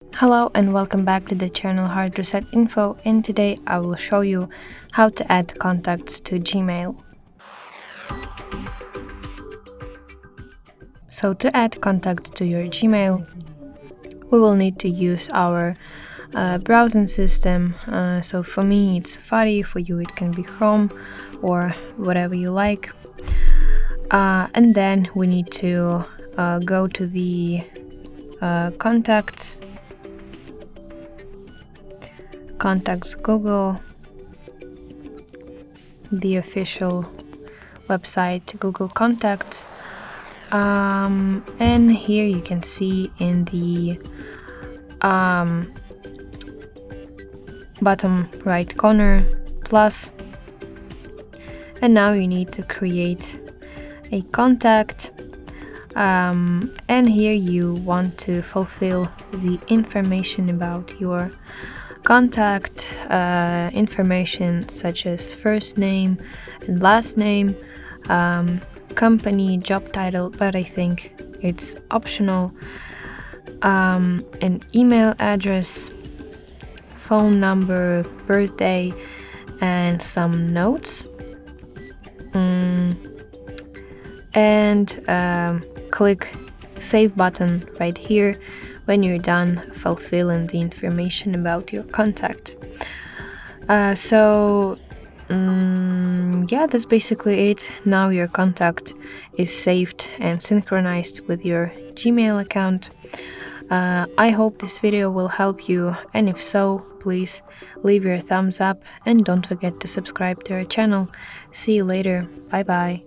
Hello and welcome back to the channel HardReset.Info, and today I will show you how to add contacts to Gmail. So to add contacts to your Gmail, we will need to use our browsing system. So for me it's Safari, for you it can be Chrome or whatever you like. And then we need to go to the contacts Google, the official website Google Contacts, and here you can see in the bottom right corner plus, and now you need to create a contact, and here you want to fulfill the information about your contact, information such as first name and last name, company, job title, but I think it's optional, an email address, phone number, birthday, and some notes, and click save button right here when you're done fulfilling the information about your contact. Yeah, that's basically it. Now your contact is saved and synchronized with your Gmail account. I hope this video will help you, and if so, please leave your thumbs up and don't forget to subscribe to our channel. See you later. Bye bye.